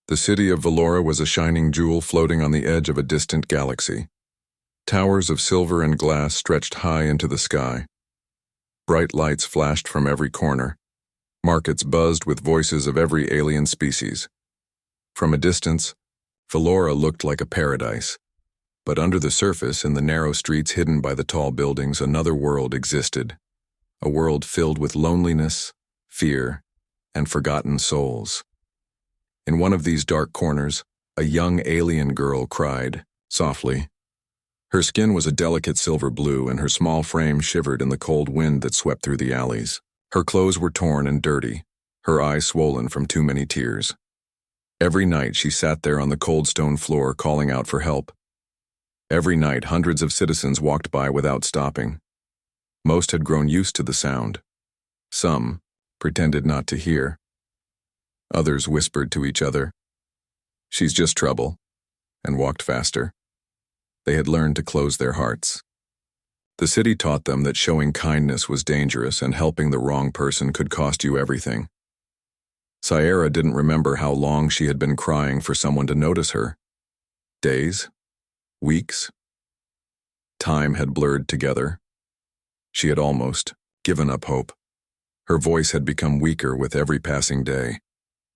The city of Valora was a shining jewel floating on the edge of a distant galaxy. Towers of silver and glass stretched high into the sky. Bright lights flashed from every corner. Markets buzzed with voices of every alien species. From a distance, Valora looked like a paradise. But under the surface, in the narrow streets hidden by the tall buildings, another world existed. A world filled with loneliness, fear, and forgotten souls. In one of these dark corners, a young alien girl cried, softly. Her skin was a delicate silver blue, and her small frame shivered in the cold wind that swept through the alleys. Her clothes were torn and dirty, her eyes swollen from too many tears. Every night she sat there on the cold stone floor calling out for help. Every night hundreds of citizens walked by without stopping. Most had grown used to the sound. Some pretended not to hear. Others whispered to each other, "She's just trouble," and walked faster. They had learned to close their hearts. The city taught them that showing kindness was dangerous and helping the wrong person could cost you everything. Sierra didn't remember how long she had been crying for someone to notice her. Days? Weeks? Time had blurred together. She had almost given up hope. Her voice had become weaker with every passing day.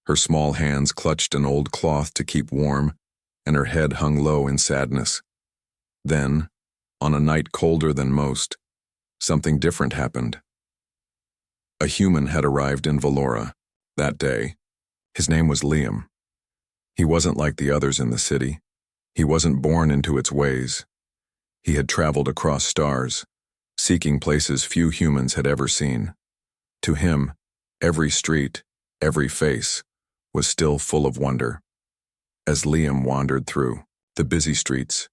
Her small hands clutched an old cloth to keep warm, and her head hung low in sadness. Then, on a night colder than most, something different happened. A human had arrived in Valora that day. His name was Liam. He wasn't like the others in the city. He wasn't born into its ways. He had traveled across stars, seeking places few humans had ever seen. To him, every street, every face, was still full of wonder. As Liam wandered through the busy streets,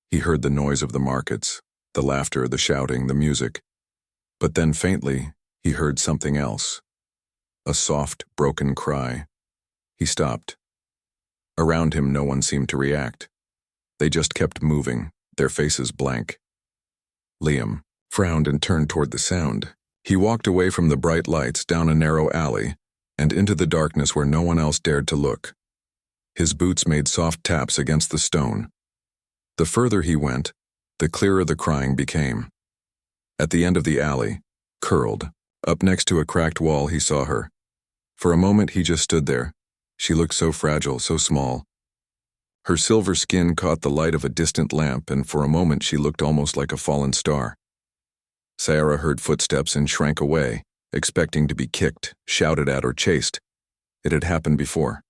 he heard the noise of the markets, the laughter, the shouting, the music. But then faintly, he heard something else. A soft, broken cry. He stopped. Around him, no one seemed to react. They just kept moving, their faces blank. Liam frowned and turned toward the sound. He walked away from the bright lights down a narrow alley and into the darkness where no one else dared to look. His boots made soft taps against the stone. The further he went, the clearer the crying became. At the end of the alley, curled, up next to a cracked wall, he saw her. For a moment he just stood there. She looked so fragile, so small. Her silver skin caught the light of a distant lamp, and for a moment she looked almost like a fallen star. Sarah heard footsteps and shrank away, expecting to be kicked, shouted at, or chased. It had happened before.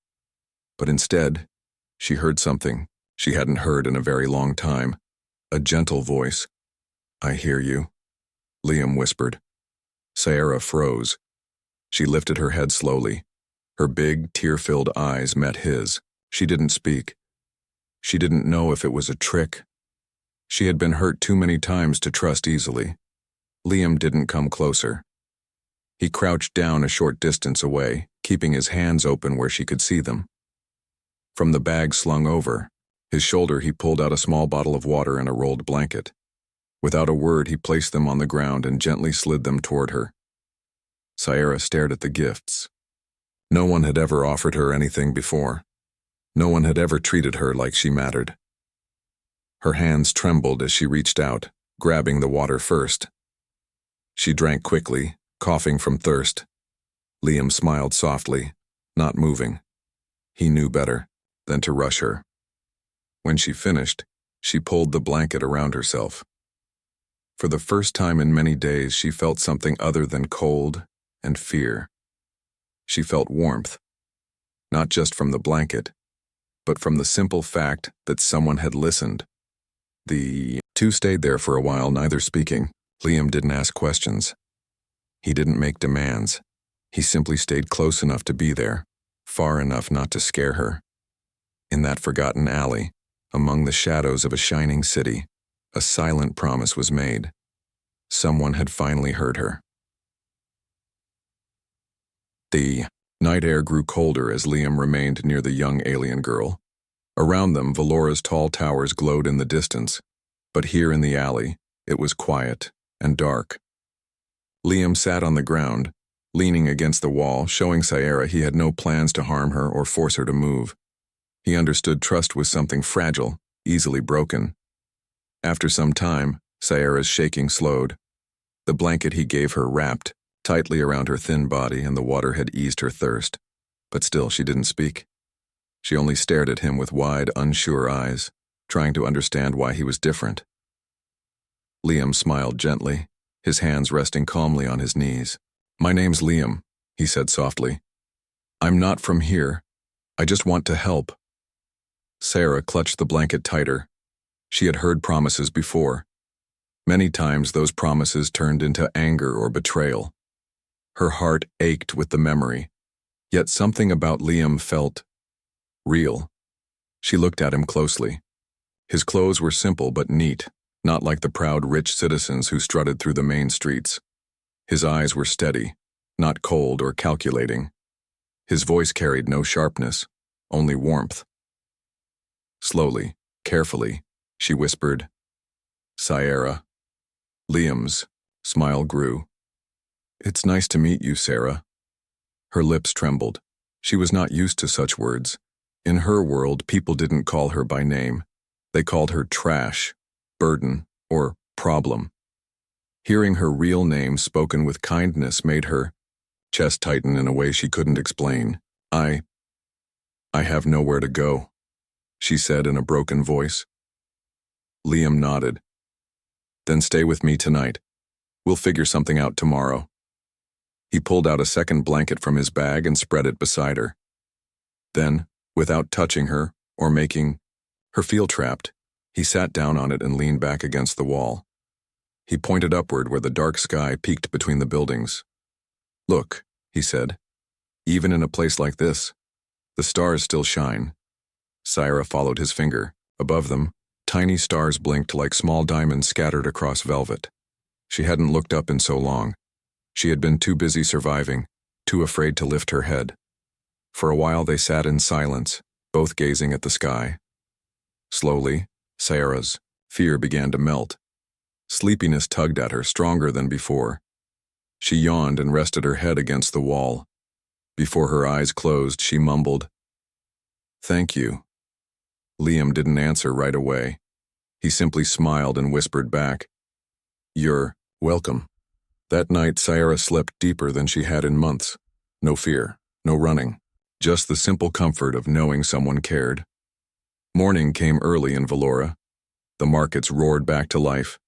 But instead, she heard something she hadn't heard in a very long time. A gentle voice. "I hear you," Liam whispered. Sarah froze. She lifted her head slowly. Her big, tear-filled eyes met his. She didn't speak. She didn't know if it was a trick. She had been hurt too many times to trust easily. Liam didn't come closer. He crouched down a short distance away, keeping his hands open where she could see them. From the bag slung over his shoulder, he pulled out a small bottle of water and a rolled blanket. Without a word, he placed them on the ground and gently slid them toward her. Sierra stared at the gifts. No one had ever offered her anything before. No one had ever treated her like she mattered. Her hands trembled as she reached out, grabbing the water first. She drank quickly, coughing from thirst. Liam smiled softly, not moving. He knew better than to rush her. When she finished, she pulled the blanket around herself. For the first time in many days, she felt something other than cold and fear. She felt warmth, not just from the blanket, but from the simple fact that someone had listened. The two stayed there for a while, neither speaking. Liam didn't ask questions. He didn't make demands. He simply stayed close enough to be there, far enough not to scare her. In that forgotten alley, among the shadows of a shining city, a silent promise was made. Someone had finally heard her. The night air grew colder as Liam remained near the young alien girl. Around them, Valora's tall towers glowed in the distance, but here in the alley, it was quiet and dark. Liam sat on the ground, leaning against the wall, showing Sierra he had no plans to harm her or force her to move. He understood trust was something fragile, easily broken. After some time, Sierra's shaking slowed. The blanket he gave her wrapped tightly around her thin body, and the water had eased her thirst. But still she didn't speak. She only stared at him with wide, unsure eyes, trying to understand why he was different. Liam smiled gently, his hands resting calmly on his knees. "My name's Liam," he said softly. "I'm not from here. I just want to help." Sarah clutched the blanket tighter. She had heard promises before. Many times those promises turned into anger or betrayal. Her heart ached with the memory, yet something about Liam felt real. She looked at him closely. His clothes were simple but neat, not like the proud rich citizens who strutted through the main streets. His eyes were steady, not cold or calculating. His voice carried no sharpness, only warmth. Slowly, carefully, she whispered, "Sierra." Liam's smile grew. "It's nice to meet you, Sarah." Her lips trembled. She was not used to such words. In her world, people didn't call her by name. They called her trash, burden, or problem. Hearing her real name spoken with kindness made her chest tighten in a way she couldn't explain. I have nowhere to go," she said in a broken voice. Liam nodded. "Then stay with me tonight. We'll figure something out tomorrow." He pulled out a second blanket from his bag and spread it beside her. Then, without touching her or making her feel trapped, he sat down on it and leaned back against the wall. He pointed upward where the dark sky peeked between the buildings. "Look," he said, "even in a place like this, the stars still shine." Sierra followed his finger. Above them, tiny stars blinked like small diamonds scattered across velvet. She hadn't looked up in so long. She had been too busy surviving, too afraid to lift her head. For a while they sat in silence, both gazing at the sky. Slowly, Sierra's fear began to melt. Sleepiness tugged at her stronger than before. She yawned and rested her head against the wall. Before her eyes closed, she mumbled, "Thank you." Liam didn't answer right away. He simply smiled and whispered back, "You're welcome." That night, Sierra slept deeper than she had in months. No fear, no running, just the simple comfort of knowing someone cared. Morning came early in Valora. The markets roared back to life.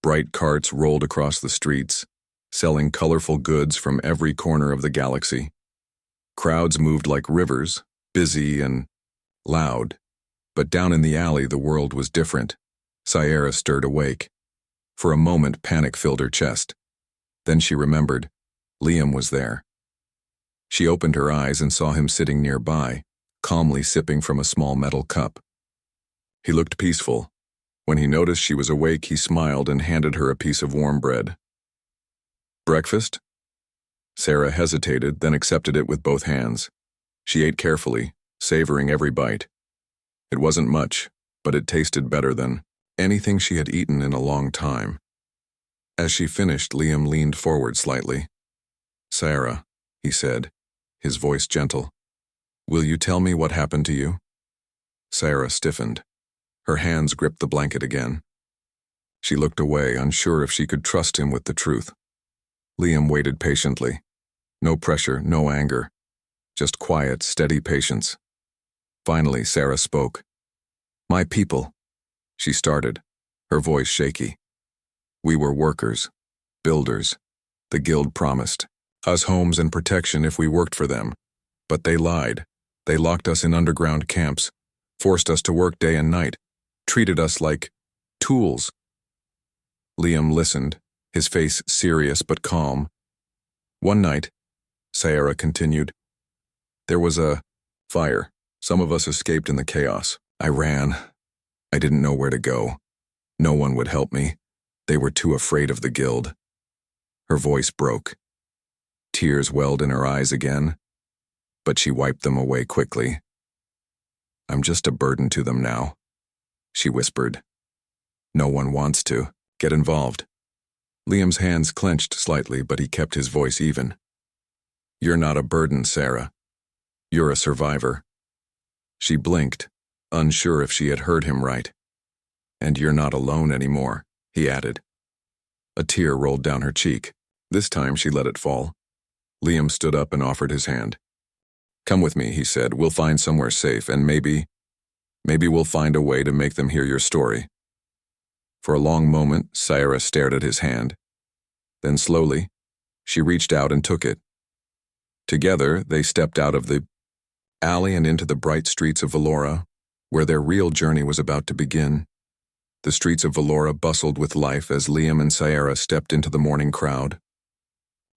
Bright carts rolled across the streets, selling colorful goods from every corner of the galaxy. Crowds moved like rivers, busy and loud. But down in the alley, the world was different. Sierra stirred awake. For a moment, panic filled her chest. Then she remembered. Liam was there. She opened her eyes and saw him sitting nearby, calmly sipping from a small metal cup. He looked peaceful. When he noticed she was awake, he smiled and handed her a piece of warm bread. "Breakfast?" Sarah hesitated, then accepted it with both hands. She ate carefully, savoring every bite. It wasn't much, but it tasted better than anything she had eaten in a long time. As she finished, Liam leaned forward slightly. "Sarah," he said, his voice gentle, "will you tell me what happened to you?" Sarah stiffened. Her hands gripped the blanket again. She looked away, unsure if she could trust him with the truth. Liam waited patiently. No pressure, no anger. Just quiet, steady patience. Finally, Sarah spoke. "My people," she started, her voice shaky. "We were workers, builders. The guild promised us homes and protection if we worked for them. But they lied. They locked us in underground camps, forced us to work day and night, treated us like tools." Liam listened, his face serious but calm. "One night," Sierra continued, "there was a fire. Some of us escaped in the chaos. I ran. I didn't know where to go. No one would help me. They were too afraid of the guild." Her voice broke. Tears welled in her eyes again, but she wiped them away quickly. "I'm just a burden to them now," she whispered. "No one wants to get involved." Liam's hands clenched slightly, but he kept his voice even. "You're not a burden, Sarah. You're a survivor." She blinked, unsure if she had heard him right. "And you're not alone anymore," he added. A tear rolled down her cheek. This time she let it fall. Liam stood up and offered his hand. "Come with me," he said. "We'll find somewhere safe, and maybe we'll find a way to make them hear your story." For a long moment, Scifi stared at his hand. Then slowly, she reached out and took it. Together, they stepped out of the alley and into the bright streets of Valora, where their real journey was about to begin. The streets of Valora bustled with life as Liam and Scifi stepped into the morning crowd.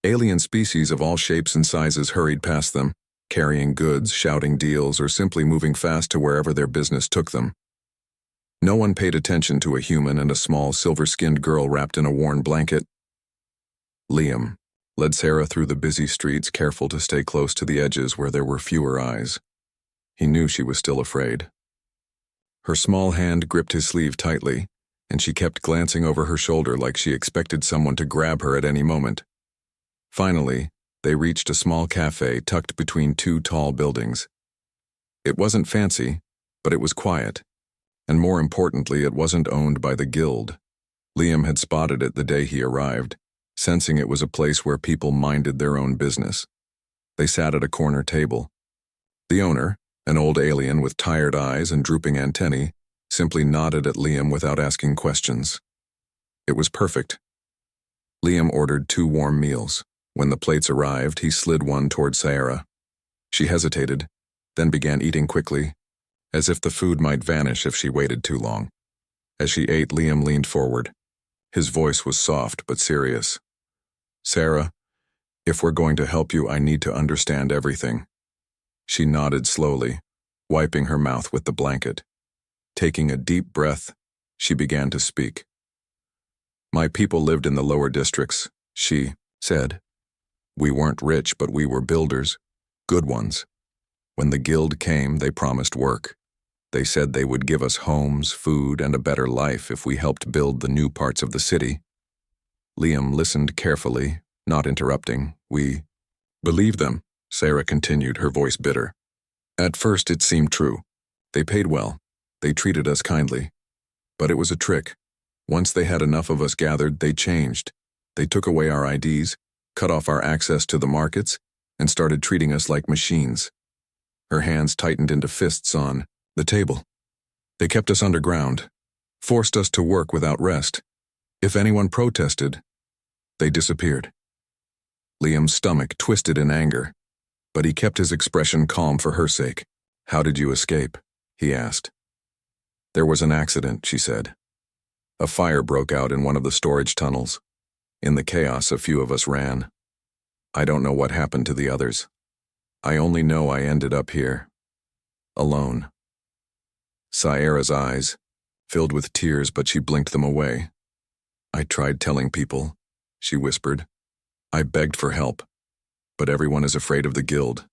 Alien species of all shapes and sizes hurried past them, carrying goods, shouting deals, or simply moving fast to wherever their business took them. No one paid attention to a human and a small silver-skinned girl wrapped in a worn blanket. Liam led Scifi through the busy streets, careful to stay close to the edges where there were fewer eyes. He knew she was still afraid. Her small hand gripped his sleeve tightly, and she kept glancing over her shoulder like she expected someone to grab her at any moment. Finally, they reached a small cafe tucked between two tall buildings. It wasn't fancy, but it was quiet. And more importantly, it wasn't owned by the guild. Liam had spotted it the day he arrived, sensing it was a place where people minded their own business. They sat at a corner table. The owner, an old alien with tired eyes and drooping antennae, simply nodded at Liam without asking questions. It was perfect. Liam ordered 2 warm meals. When the plates arrived, he slid one toward Scifi. She hesitated, then began eating quickly, as if the food might vanish if she waited too long. As she ate, Liam leaned forward. His voice was soft but serious. "Scifi, if we're going to help you, I need to understand everything." She nodded slowly, wiping her mouth with the blanket. Taking a deep breath, she began to speak. "My people lived in the lower districts," she said. "We weren't rich, but we were builders, good ones. When the guild came, they promised work. They said they would give us homes, food, and a better life if we helped build the new parts of the city." Liam listened carefully, not interrupting. "We believed them," Scifi continued, her voice bitter. "At first it seemed true. They paid well. They treated us kindly. But it was a trick. Once they had enough of us gathered, they changed. They took away our IDs, cut off our access to the markets, and started treating us like machines." Her hands tightened into fists on the table. "They kept us underground, forced us to work without rest. If anyone protested, they disappeared." Liam's stomach twisted in anger, but he kept his expression calm for her sake. "How did you escape?" he asked. "There was an accident," she said. "A fire broke out in one of the storage tunnels. In the chaos, a few of us ran. I don't know what happened to the others. I only know I ended up here, alone." Scifi's eyes filled with tears, but she blinked them away. "I tried telling people," she whispered. "I begged for help, but everyone is afraid of the guild.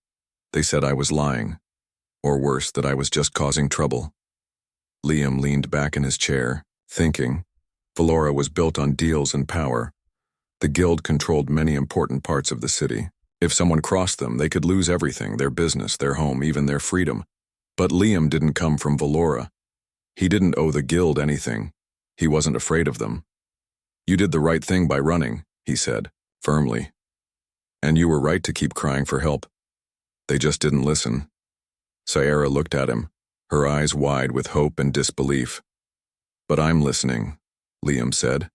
They said I was lying, or worse, that I was just causing trouble." Liam leaned back in his chair, thinking. Valora was built on deals and power. The guild controlled many important parts of the city. If someone crossed them, they could lose everything, their business, their home, even their freedom. But Liam didn't come from Valora. He didn't owe the guild anything. He wasn't afraid of them. "You did the right thing by running," he said, firmly. "And you were right to keep crying for help. They just didn't listen." Scifi looked at him, her eyes wide with hope and disbelief. "But I'm listening," Liam said.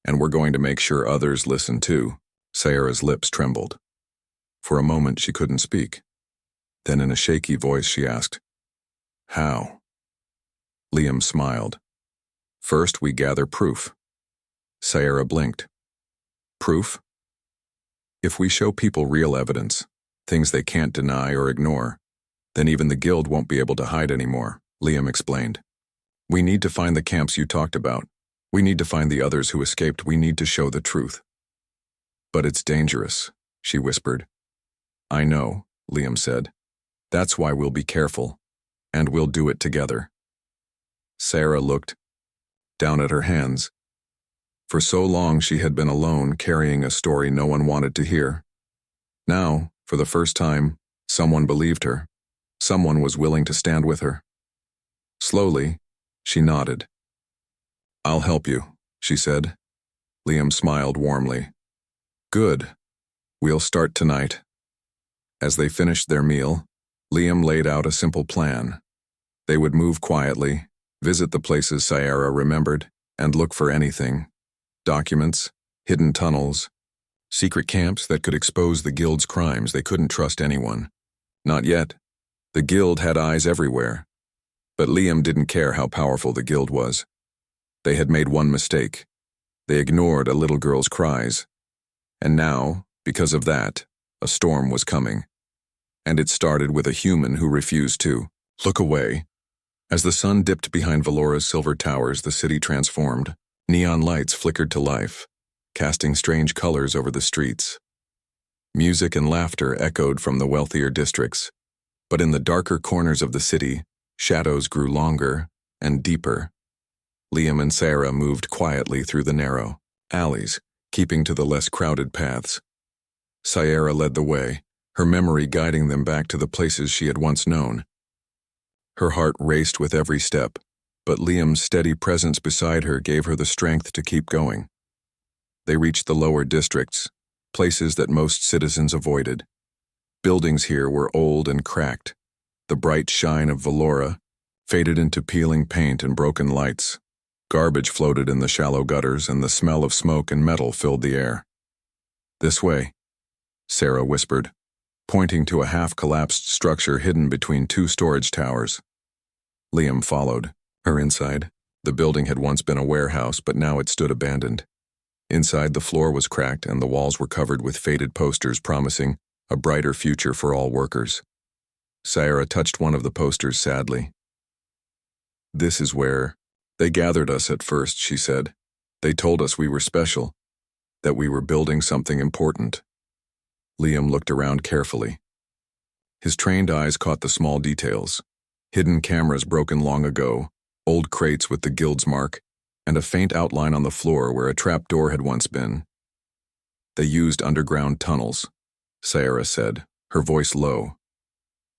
"And we're going to make sure others listen too." Scifi's lips trembled. For a moment she couldn't speak. Then in a shaky voice she asked, "How?" Liam smiled. "First we gather proof." Scifi blinked. "Proof?" "If we show people real evidence, things they can't deny or ignore, then even the guild won't be able to hide anymore," Liam explained. "We need to find the camps you talked about. We need to find the others who escaped. We need to show the truth." "But it's dangerous," she whispered. "I know," Liam said. "That's why we'll be careful, and we'll do it together." Scifi looked down at her hands. For so long she had been alone, carrying a story no one wanted to hear. Now, for the first time, someone believed her. Someone was willing to stand with her. Slowly, she nodded. "I'll help you," she said. Liam smiled warmly. "Good. We'll start tonight." As they finished their meal, Liam laid out a simple plan. They would move quietly, visit the places Sierra remembered, and look for anything: documents, hidden tunnels, secret camps that could expose the Guild's crimes. They couldn't trust anyone. Not yet. The Guild had eyes everywhere. But Liam didn't care how powerful the Guild was. They had made one mistake. They ignored a little girl's cries. And now, because of that, a storm was coming. And it started with a human who refused to look away. As the sun dipped behind Valora's silver towers, the city transformed. Neon lights flickered to life, casting strange colors over the streets. Music and laughter echoed from the wealthier districts. But in the darker corners of the city, shadows grew longer and deeper. Liam and Sarah moved quietly through the narrow alleys, keeping to the less crowded paths. Sierra led the way, her memory guiding them back to the places she had once known. Her heart raced with every step, but Liam's steady presence beside her gave her the strength to keep going. They reached the lower districts, places that most citizens avoided. Buildings here were old and cracked. The bright shine of Valora faded into peeling paint and broken lights. Garbage floated in the shallow gutters, and the smell of smoke and metal filled the air. "This way," Sarah whispered, pointing to a half-collapsed structure hidden between two storage towers. Liam followed her inside. The building had once been a warehouse, but now it stood abandoned. Inside, the floor was cracked, and the walls were covered with faded posters promising a brighter future for all workers. Sierra touched one of the posters sadly. "This is where they gathered us at first," she said. "They told us we were special, that we were building something important." Liam looked around carefully. His trained eyes caught the small details: hidden cameras broken long ago, old crates with the Guild's mark, and a faint outline on the floor where a trap door had once been. "They used underground tunnels," Sierra said, her voice low.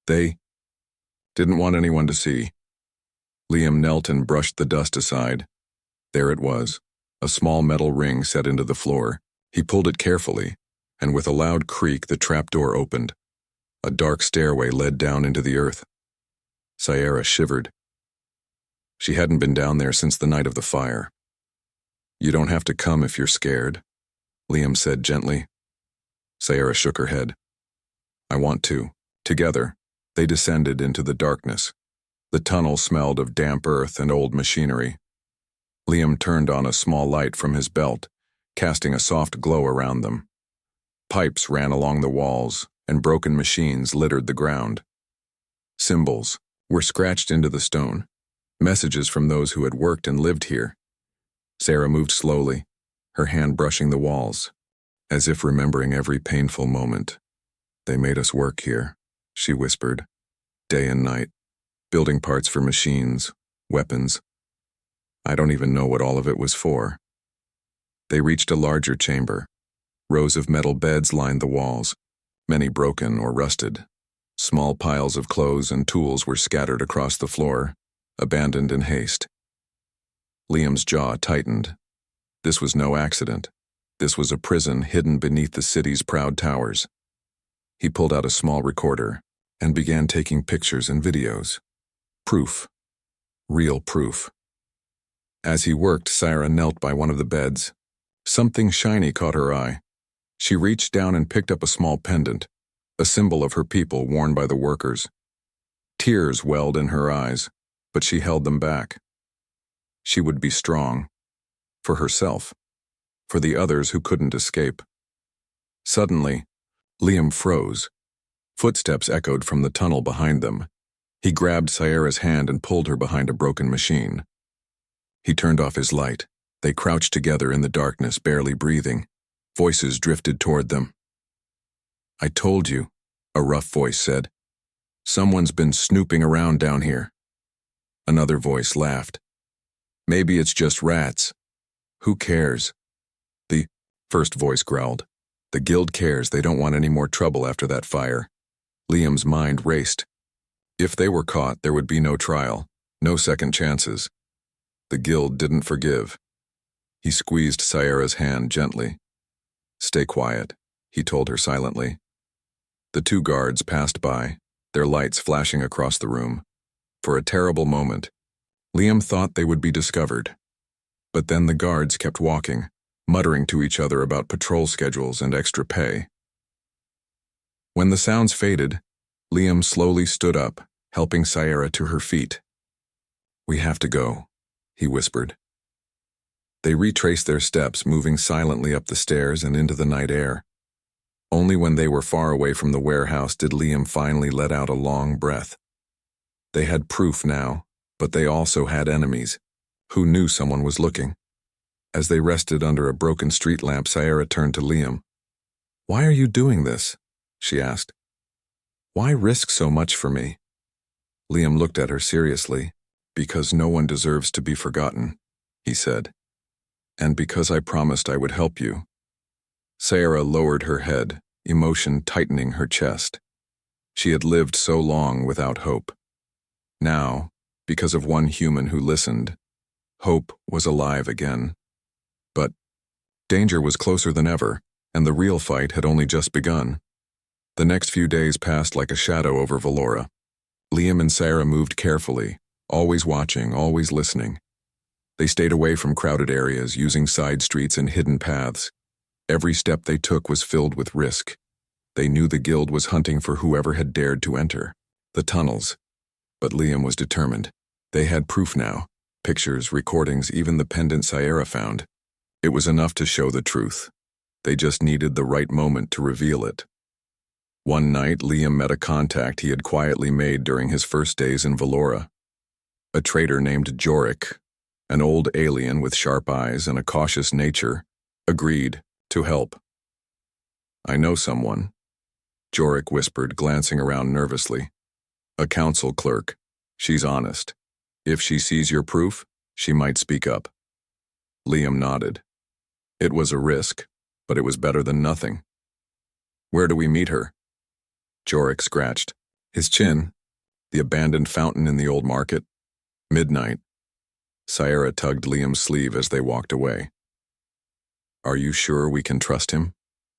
"They didn't want anyone to see." Liam knelt and brushed the dust aside. There it was, a small metal ring set into the floor. He pulled it carefully, and with a loud creak the trapdoor opened. A dark stairway led down into the earth. Sierra shivered. She hadn't been down there since the night of the fire. "You don't have to come if you're scared," Liam said gently. Sierra shook her head. "I want to." Together, they descended into the darkness. The tunnel smelled of damp earth and old machinery. Liam turned on a small light from his belt, casting a soft glow around them. Pipes ran along the walls, and broken machines littered the ground. Symbols were scratched into the stone, messages from those who had worked and lived here. Sarah moved slowly, her hand brushing the walls, as if remembering every painful moment. "They made us work here," she whispered, "day and night, building parts for machines, weapons. I don't even know what all of it was for." They reached a larger chamber. Rows of metal beds lined the walls, many broken or rusted. Small piles of clothes and tools were scattered across the floor, abandoned in haste. Liam's jaw tightened. This was no accident. This was a prison hidden beneath the city's proud towers. He pulled out a small recorder and began taking pictures and videos. Proof. Real proof. As he worked, Sierra knelt by one of the beds. Something shiny caught her eye. She reached down and picked up a small pendant, a symbol of her people worn by the workers. Tears welled in her eyes, but she held them back. She would be strong. For herself. For the others who couldn't escape. Suddenly, Liam froze. Footsteps echoed from the tunnel behind them. He grabbed Sierra's hand and pulled her behind a broken machine. He turned off his light. They crouched together in the darkness, barely breathing. Voices drifted toward them. "I told you," a rough voice said. "Someone's been snooping around down here." Another voice laughed. "Maybe it's just rats. Who cares?" The first voice growled. "The Guild cares. They don't want any more trouble after that fire." Liam's mind raced. If they were caught, there would be no trial, no second chances. The guild didn't forgive. He squeezed Sierra's hand gently. "Stay quiet," he told her silently. The two guards passed by, their lights flashing across the room. For a terrible moment, Liam thought they would be discovered. But then the guards kept walking, muttering to each other about patrol schedules and extra pay. When the sounds faded, Liam slowly stood up, helping Sierra to her feet. "We have to go," he whispered. They retraced their steps, moving silently up the stairs and into the night air. Only when they were far away from the warehouse did Liam finally let out a long breath. They had proof now, but they also had enemies, who knew someone was looking. As they rested under a broken street lamp, Sierra turned to Liam. "Why are you doing this?" she asked. "Why risk so much for me?" Liam looked at her seriously. "Because no one deserves to be forgotten," he said. "And because I promised I would help you." Sierra lowered her head, emotion tightening her chest. She had lived so long without hope. Now, because of one human who listened, hope was alive again. But danger was closer than ever, and the real fight had only just begun. The next few days passed like a shadow over Valora. Liam and Sarah moved carefully, always watching, always listening. They stayed away from crowded areas, using side streets and hidden paths. Every step they took was filled with risk. They knew the guild was hunting for whoever had dared to enter the tunnels. But Liam was determined. They had proof now, pictures, recordings, even the pendant Sierra found. It was enough to show the truth. They just needed the right moment to reveal it. One night, Liam met a contact he had quietly made during his first days in Valora. A trader named Jorik, an old alien with sharp eyes and a cautious nature, agreed to help. "I know someone," Jorik whispered, glancing around nervously. "A council clerk. She's honest. If she sees your proof, she might speak up." Liam nodded. It was a risk, but it was better than nothing. "Where do we meet her?" Jorik scratched his chin. "The abandoned fountain in the old market. Midnight." Sierra tugged Liam's sleeve as they walked away. "Are you sure we can trust him?"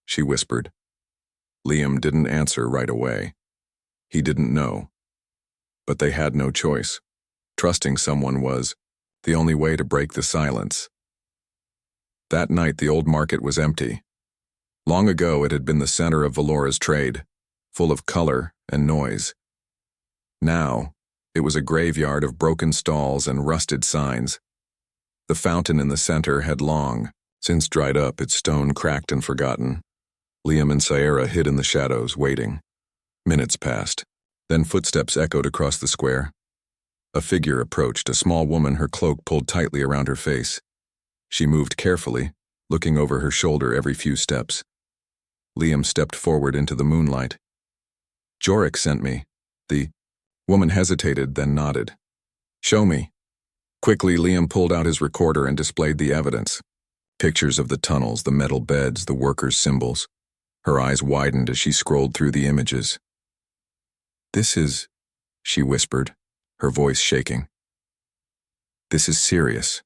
she whispered. Liam didn't answer right away. He didn't know. But they had no choice. Trusting someone was the only way to break the silence. That night the old market was empty. Long ago it had been the center of Valora's trade, full of color and noise. Now, it was a graveyard of broken stalls and rusted signs. The fountain in the center had long since dried up, its stone cracked and forgotten. Liam and Sierra hid in the shadows, waiting. Minutes passed. Then footsteps echoed across the square. A figure approached, a small woman, her cloak pulled tightly around her face. She moved carefully, looking over her shoulder every few steps. Liam stepped forward into the moonlight. "Jorik sent me." The woman hesitated, then nodded. "Show me." Quickly, Liam pulled out his recorder and displayed the evidence. Pictures of the tunnels, the metal beds, the workers' symbols. Her eyes widened as she scrolled through the images. "This is," she whispered, her voice shaking. "This is serious."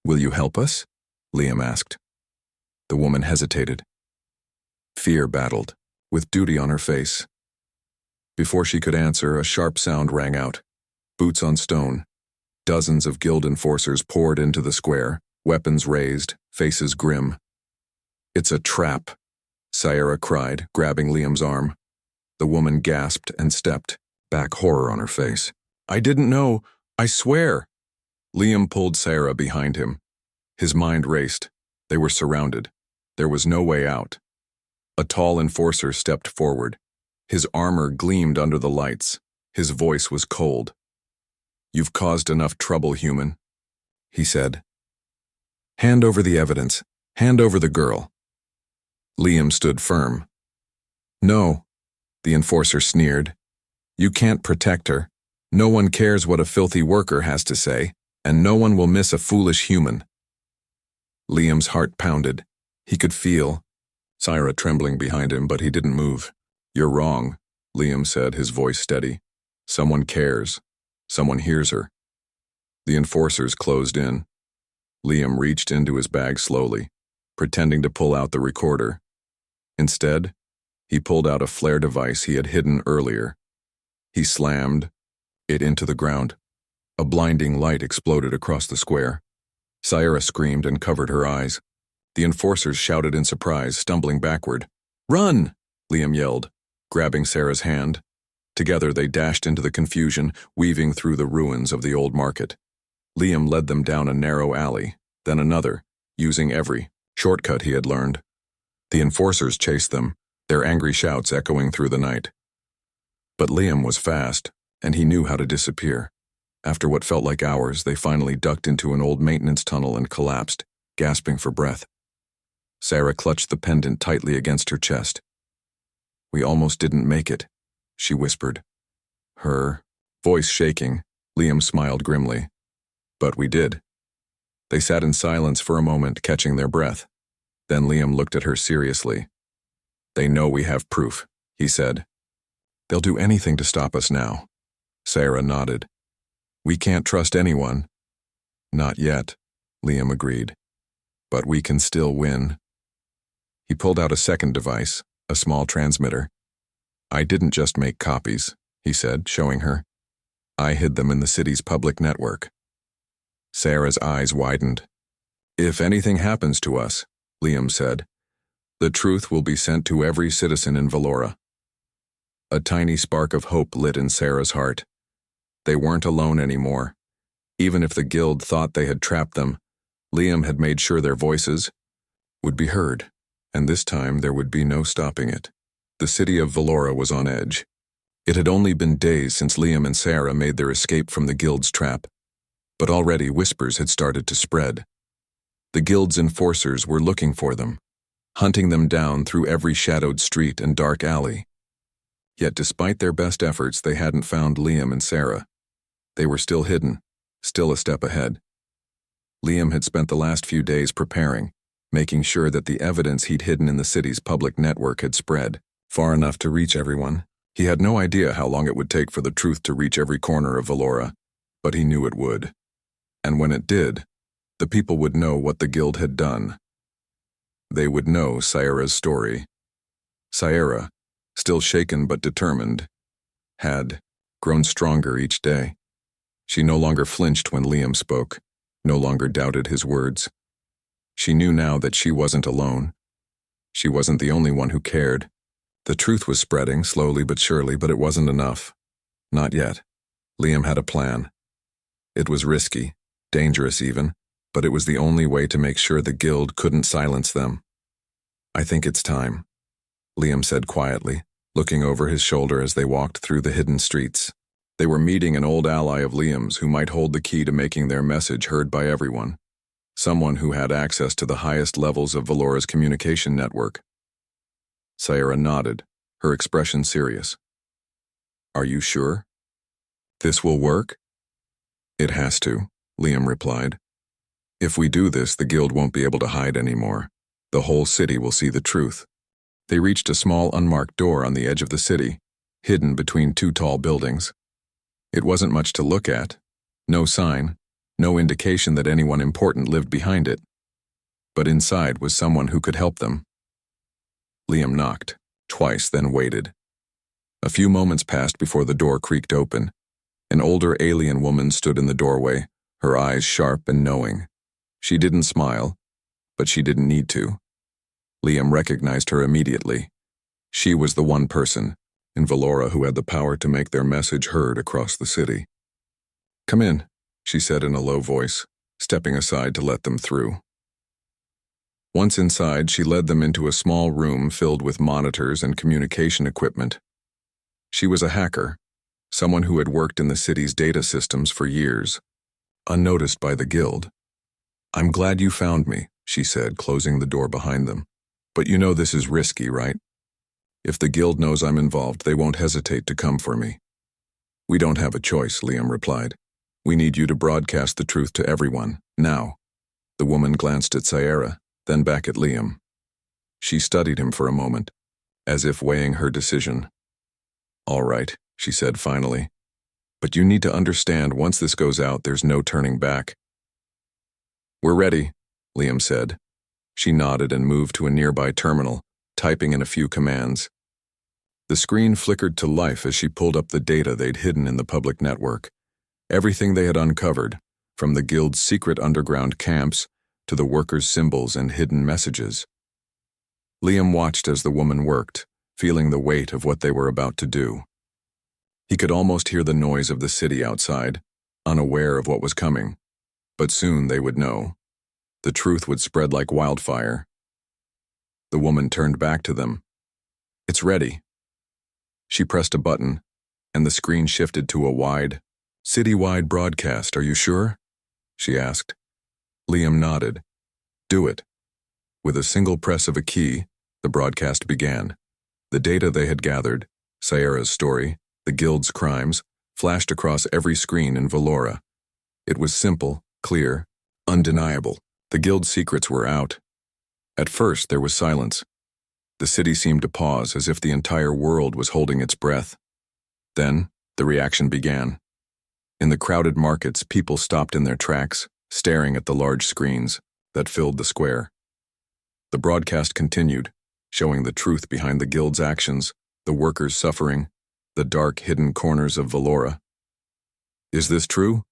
"Will you help us?" Liam asked. The woman hesitated. Fear battled, with duty on her face. Before she could answer, a sharp sound rang out. Boots on stone. Dozens of guild enforcers poured into the square, weapons raised, faces grim. "It's a trap," Sierra cried, grabbing Liam's arm. The woman gasped and stepped, back, horror on her face. "I didn't know, I swear." Liam pulled Sierra behind him. His mind raced. They were surrounded. There was no way out. A tall enforcer stepped forward. His armor gleamed under the lights. His voice was cold. "You've caused enough trouble, human," he said. "Hand over the evidence. Hand over the girl." Liam stood firm. "No," the enforcer sneered. "You can't protect her. No one cares what a filthy worker has to say, and no one will miss a foolish human." Liam's heart pounded. He could feel Sierra trembling behind him, but he didn't move. "You're wrong," Liam said, his voice steady. Someone cares. Someone hears her. The enforcers closed in. Liam reached into his bag slowly, pretending to pull out the recorder. Instead, he pulled out a flare device he had hidden earlier. He slammed it into the ground. A blinding light exploded across the square. Sierra screamed and covered her eyes. The enforcers shouted in surprise, stumbling backward. "Run!" Liam yelled, grabbing Sarah's hand. Together they dashed into the confusion, weaving through the ruins of the old market. Liam led them down a narrow alley, then another, using every shortcut he had learned. The enforcers chased them, their angry shouts echoing through the night. But Liam was fast, and he knew how to disappear. After what felt like hours, they finally ducked into an old maintenance tunnel and collapsed, gasping for breath. Sarah clutched the pendant tightly against her chest. "We almost didn't make it," she whispered. Her voice shaking, Liam smiled grimly. "But we did." They sat in silence for a moment, catching their breath. Then Liam looked at her seriously. "They know we have proof," he said. "They'll do anything to stop us now." Sarah nodded. "We can't trust anyone." "Not yet," Liam agreed. "But we can still win." He pulled out a second device, a small transmitter. "I didn't just make copies," he said, showing her. "I hid them in the city's public network." Sarah's eyes widened. "If anything happens to us," Liam said, "the truth will be sent to every citizen in Valora." A tiny spark of hope lit in Sarah's heart. They weren't alone anymore. Even if the guild thought they had trapped them, Liam had made sure their voices would be heard, and this time there would be no stopping it. The city of Valora was on edge. It had only been days since Liam and Sarah made their escape from the guild's trap, but already whispers had started to spread. The guild's enforcers were looking for them, hunting them down through every shadowed street and dark alley. Yet despite their best efforts, they hadn't found Liam and Sarah. They were still hidden, still a step ahead. Liam had spent the last few days preparing, making sure that the evidence he'd hidden in the city's public network had spread far enough to reach everyone. He had no idea how long it would take for the truth to reach every corner of Valora, but he knew it would. And when it did, the people would know what the guild had done. They would know Sierra's story. Sierra, still shaken but determined, had grown stronger each day. She no longer flinched when Liam spoke, no longer doubted his words. She knew now that she wasn't alone. She wasn't the only one who cared. The truth was spreading, slowly but surely, but it wasn't enough. Not yet. Liam had a plan. It was risky, dangerous even, but it was the only way to make sure the guild couldn't silence them. "I think it's time," Liam said quietly, looking over his shoulder as they walked through the hidden streets. They were meeting an old ally of Liam's who might hold the key to making their message heard by everyone. Someone who had access to the highest levels of Valora's communication network. Sierra nodded, her expression serious. "Are you sure? This will work?" "It has to," Liam replied. "If we do this, the guild won't be able to hide anymore. The whole city will see the truth." They reached a small unmarked door on the edge of the city, hidden between two tall buildings. It wasn't much to look at. No sign, no indication that anyone important lived behind it. But inside was someone who could help them. Liam knocked, twice, then waited. A few moments passed before the door creaked open. An older alien woman stood in the doorway, her eyes sharp and knowing. She didn't smile, but she didn't need to. Liam recognized her immediately. She was the one person in Valora who had the power to make their message heard across the city. "Come in," she said in a low voice, stepping aside to let them through. Once inside, she led them into a small room filled with monitors and communication equipment. She was a hacker, someone who had worked in the city's data systems for years, unnoticed by the guild. "I'm glad you found me," she said, closing the door behind them. "But you know this is risky, right? If the guild knows I'm involved, they won't hesitate to come for me." "We don't have a choice," Liam replied. "We need you to broadcast the truth to everyone, now." The woman glanced at Sierra, then back at Liam. She studied him for a moment, as if weighing her decision. "All right," she said finally. But you need to understand, once this goes out, there's no turning back. We're ready, Liam said. She nodded and moved to a nearby terminal, typing in a few commands. The screen flickered to life as she pulled up the data they'd hidden in the public network. Everything they had uncovered, from the guild's secret underground camps to the workers' symbols and hidden messages. Liam watched as the woman worked, feeling the weight of what they were about to do. He could almost hear the noise of the city outside, unaware of what was coming. But soon they would know. The truth would spread like wildfire. The woman turned back to them. It's ready. She pressed a button, and the screen shifted to a wide, citywide broadcast. Are you sure? She asked. Liam nodded. Do it. With a single press of a key, the broadcast began. The data they had gathered, Sierra's story, the guild's crimes, flashed across every screen in Valora. It was simple, clear, undeniable. The guild's secrets were out. At first, there was silence. The city seemed to pause, as if the entire world was holding its breath. Then, the reaction began. In the crowded markets, people stopped in their tracks, staring at the large screens that filled the square. The broadcast continued, showing the truth behind the guild's actions, the workers' suffering, the dark, hidden corners of Valora. Is this true?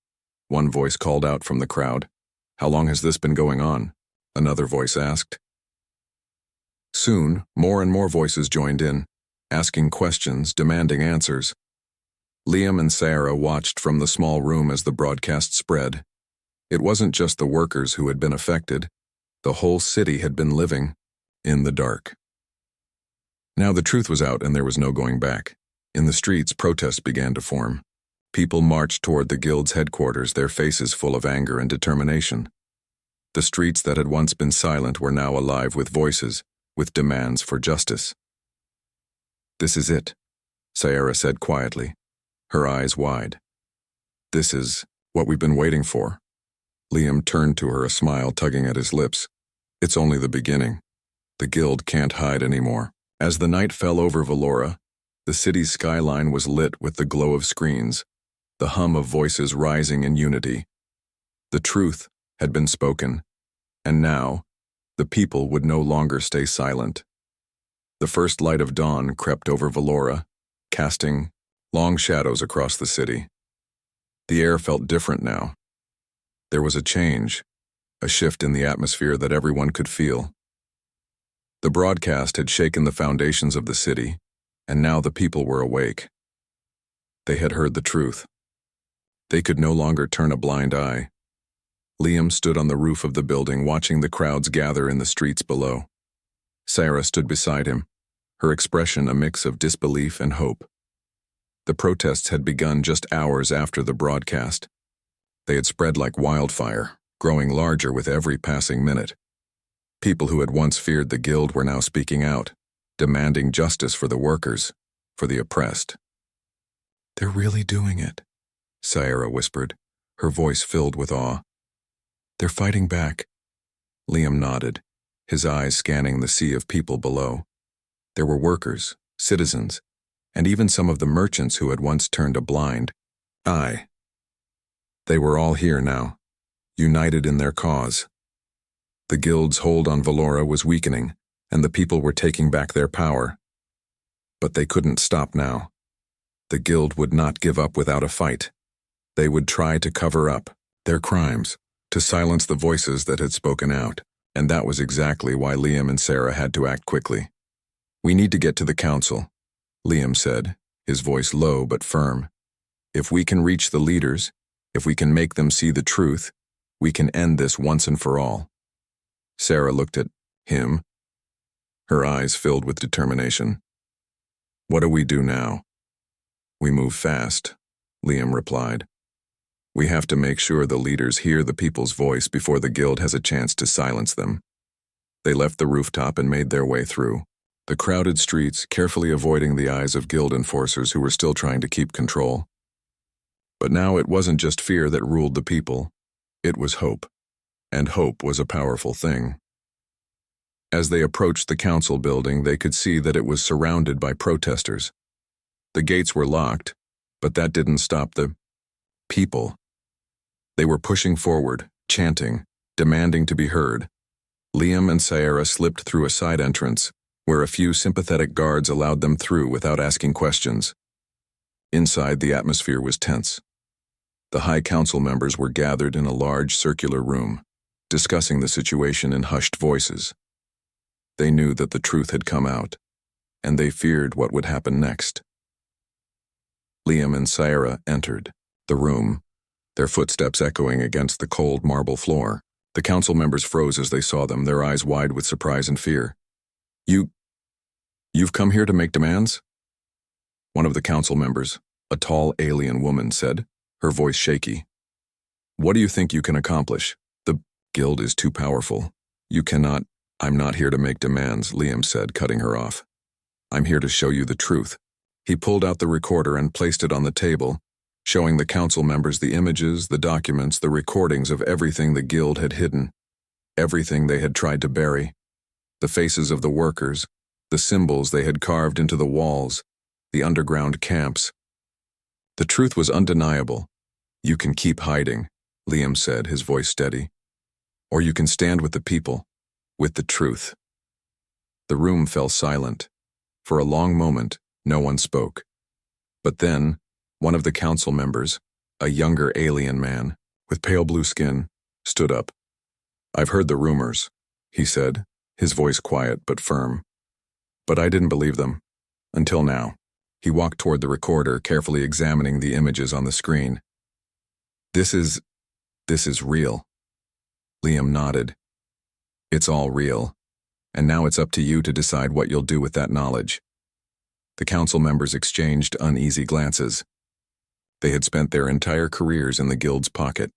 One voice called out from the crowd. How long has this been going on? Another voice asked. Soon, more and more voices joined in, asking questions, demanding answers. Liam and Sarah watched from the small room as the broadcast spread. It wasn't just the workers who had been affected. The whole city had been living in the dark. Now the truth was out and there was no going back. In the streets, protests began to form. People marched toward the guild's headquarters, their faces full of anger and determination. The streets that had once been silent were now alive with voices, with demands for justice. This is it, Sierra said quietly, her eyes wide. This is what we've been waiting for. Liam turned to her, a smile tugging at his lips. It's only the beginning. The guild can't hide anymore. As the night fell over Valora, the city's skyline was lit with the glow of screens, the hum of voices rising in unity. The truth had been spoken, and now, the people would no longer stay silent. The first light of dawn crept over Valora, casting long shadows across the city. The air felt different now. There was a change, a shift in the atmosphere that everyone could feel. The broadcast had shaken the foundations of the city, and now the people were awake. They had heard the truth. They could no longer turn a blind eye. Liam stood on the roof of the building, watching the crowds gather in the streets below. Sarah stood beside him, her expression a mix of disbelief and hope. The protests had begun just hours after the broadcast. They had spread like wildfire, growing larger with every passing minute. People who had once feared the guild were now speaking out, demanding justice for the workers, for the oppressed. They're really doing it, Sierra whispered, her voice filled with awe. They're fighting back. Liam nodded, his eyes scanning the sea of people below. There were workers, citizens, and even some of the merchants who had once turned a blind eye. They were all here now, united in their cause. The guild's hold on Valora was weakening, and the people were taking back their power. But they couldn't stop now. The guild would not give up without a fight. They would try to cover up their crimes, to silence the voices that had spoken out, and that was exactly why Liam and Sarah had to act quickly. We need to get to the council, Liam said, his voice low but firm. If we can reach the leaders, if we can make them see the truth, we can end this once and for all. Sarah looked at him, her eyes filled with determination. What do we do now? We move fast, Liam replied. We have to make sure the leaders hear the people's voice before the guild has a chance to silence them. They left the rooftop and made their way through the crowded streets, carefully avoiding the eyes of guild enforcers who were still trying to keep control. But now it wasn't just fear that ruled the people, it was hope. And hope was a powerful thing. As they approached the council building, they could see that it was surrounded by protesters. The gates were locked, but that didn't stop the People. They were pushing forward, chanting, demanding to be heard. Liam and Sierra slipped through a side entrance, where a few sympathetic guards allowed them through without asking questions. Inside, the atmosphere was tense. The High Council members were gathered in a large circular room, discussing the situation in hushed voices. They knew that the truth had come out, and they feared what would happen next. Liam and Sierra entered the room, their footsteps echoing against the cold marble floor. The council members froze as they saw them, their eyes wide with surprise and fear. You've come here to make demands? One of the council members, a tall alien woman, said, her voice shaky. What do you think you can accomplish? The guild is too powerful. You cannot. I'm not here to make demands, Liam said, cutting her off. I'm here to show you the truth. He pulled out the recorder and placed it on the table, showing the council members the images, the documents, the recordings of everything the guild had hidden, everything they had tried to bury, the faces of the workers, the symbols they had carved into the walls, the underground camps. The truth was undeniable. You can keep hiding, Liam said, his voice steady. Or you can stand with the people, with the truth. The room fell silent. For a long moment, no one spoke. But then, one of the council members, a younger alien man, with pale blue skin, stood up. I've heard the rumors, he said, his voice quiet but firm. But I didn't believe them. Until now. He walked toward the recorder, carefully examining the images on the screen. This is real. Liam nodded. It's all real. And now it's up to you to decide what you'll do with that knowledge. The council members exchanged uneasy glances. They had spent their entire careers in the guild's pocket,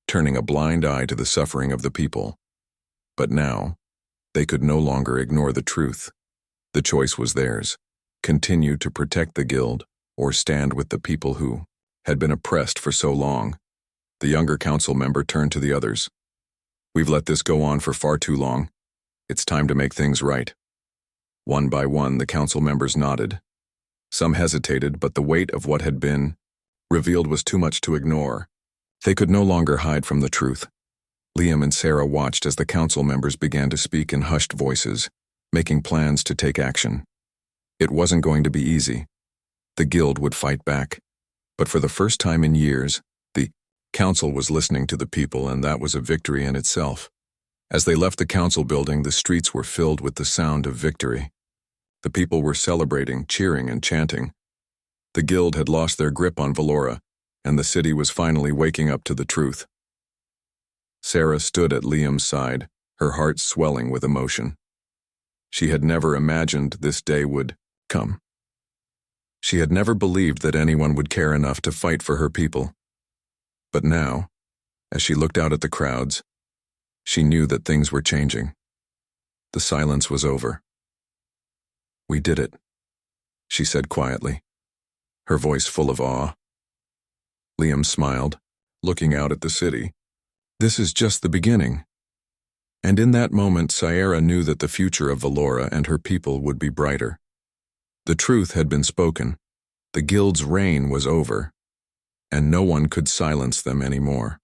turning a blind eye to the suffering of the people. But now, they could no longer ignore the truth. The choice was theirs: continue to protect the guild or stand with the people who had been oppressed for so long. The younger council member turned to the others. We've let this go on for far too long. It's time to make things right. One by one, the council members nodded. Some hesitated, but the weight of what had been revealed was too much to ignore. They could no longer hide from the truth. Liam and Sarah watched as the council members began to speak in hushed voices, making plans to take action. It wasn't going to be easy. The guild would fight back. But for the first time in years, the council was listening to the people, and that was a victory in itself. As they left the council building, the streets were filled with the sound of victory. The people were celebrating, cheering, and chanting. The guild had lost their grip on Valora, and the city was finally waking up to the truth. Sarah stood at Liam's side, her heart swelling with emotion. She had never imagined this day would come. She had never believed that anyone would care enough to fight for her people. But now, as she looked out at the crowds, she knew that things were changing. The silence was over. We did it, she said quietly, her voice full of awe. Liam smiled, looking out at the city. This is just the beginning. And in that moment, Sierra knew that the future of Valora and her people would be brighter. The truth had been spoken. The guild's reign was over, and no one could silence them anymore.